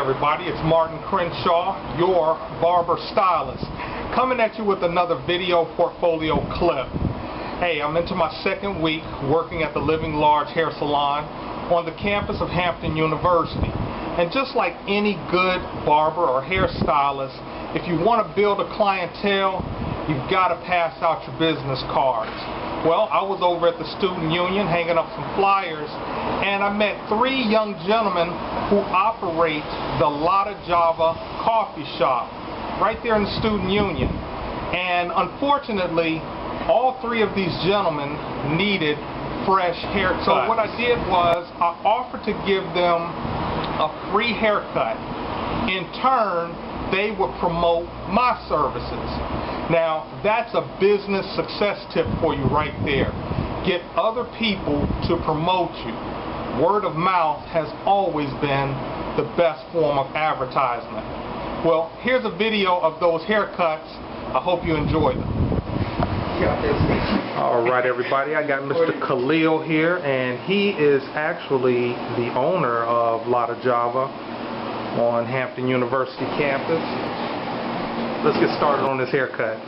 everybody, it's Martin Crenshaw, your barber stylist, coming at you with another video portfolio clip. Hey, I'm into my second week working at the Living Large Hair Salon on the campus of Hampton University. And just like any good barber or hairstylist, if you want to build a clientele, you've got to pass out your business cards. Well, I was over at the student union hanging up some flyers, and I met three young gentlemen who operate the Lotta Java coffee shop right there in the student union. And unfortunately, all three of these gentlemen needed fresh haircuts. So what I did was I offered to give them a free haircut. In turn, they would promote my services. Now, that's a business success tip for you right there. Get other people to promote you. Word of mouth has always been the best form of advertisement. Well, here's a video of those haircuts. I hope you enjoy them. Alright everybody, I got Mr. Khalil here, and he is actually the owner of Lotta Java on Hampton University campus. Let's get started on this haircut.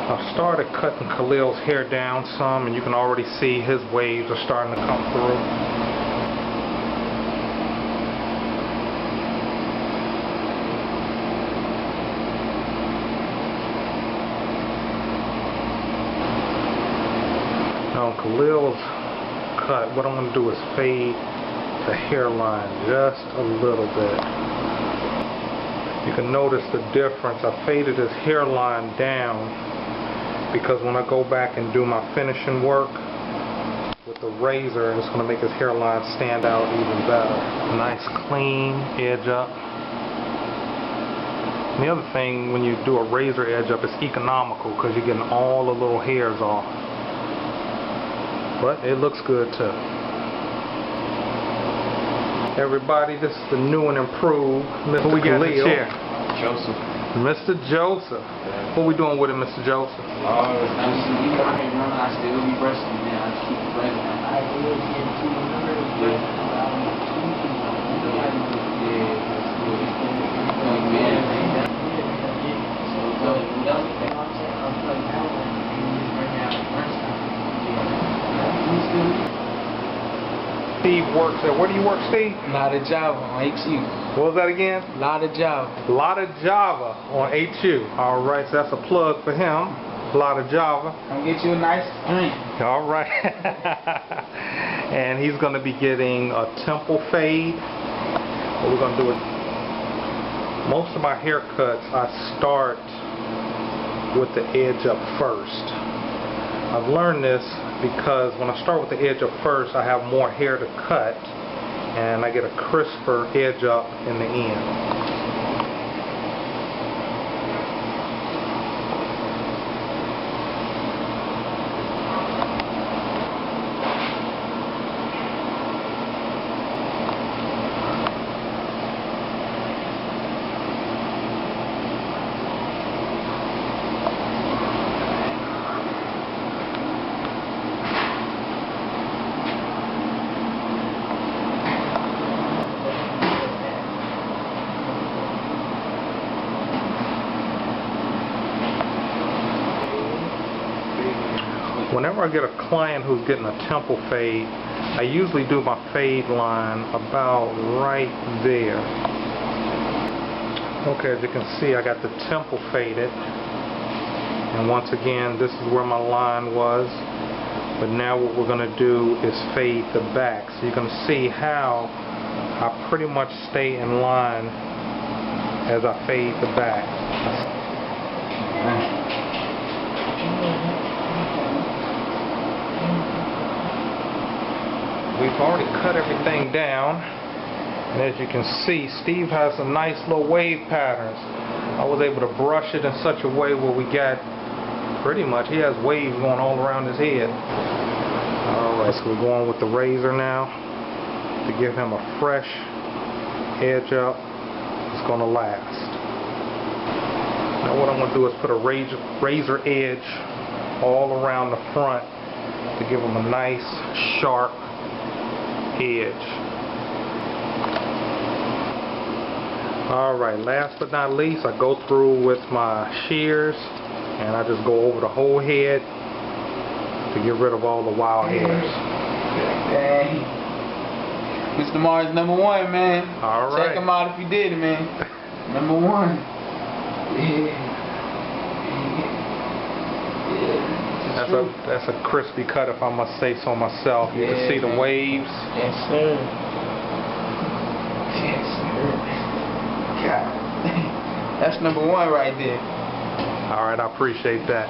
I started cutting Khalil's hair down some, and you can already see his waves are starting to come through. Now on Khalil's cut, what I'm going to do is fade the hairline just a little bit. You can notice the difference. I faded his hairline down because when I go back and do my finishing work with the razor, it's going to make his hairline stand out even better. Nice clean edge up. And the other thing, when you do a razor edge up, it's economical because you're getting all the little hairs off. But it looks good too. Everybody, this is the new and improved Mr. Who we got in the Khalil. chair? Joseph. Mr. Joseph. What we doing with it, Mr. Joseph? It's nice to see you out here running. I still be brushing it, man. I just keep brushing it. I will get to Steve works at, where do you work, Steve? Lotta Java on HU. What was that again? Lotta Java. Lotta Java on HU. Alright, so that's a plug for him. Lotta Java. Come get you a nice drink. Alright. And he's going to be getting a temple fade. What we're going to do is, most of my haircuts, I start with the edge up first. I've learned this because when I start with the edge up first, I have more hair to cut, and I get a crisper edge up in the end. Whenever I get a client who's getting a temple fade, I usually do my fade line about right there. Okay, as you can see, I got the temple faded, and once again, this is where my line was. But now what we're going to do is fade the back, so you can see how I pretty much stay in line as I fade the back. We've already cut everything down, and as you can see, Steve has some nice little wave patterns. I was able to brush it in such a way where we got Pretty much. He has waves going all around his head. Alright, so we're going with the razor now to give him a fresh edge up. It's going to last. Now what I'm going to do is put a razor edge all around the front to give him a nice sharp edge. Alright, last but not least, I go through with my shears and I just go over the whole head to get rid of all the wild hairs. Dang. Mr. Mars #1, man. Alright. Check him out if you did it, man. #1. That's a crispy cut, if I must say so myself. You can see the waves. Yes, sir. Yes, sir. God. That's #1 right there. Alright, I appreciate that.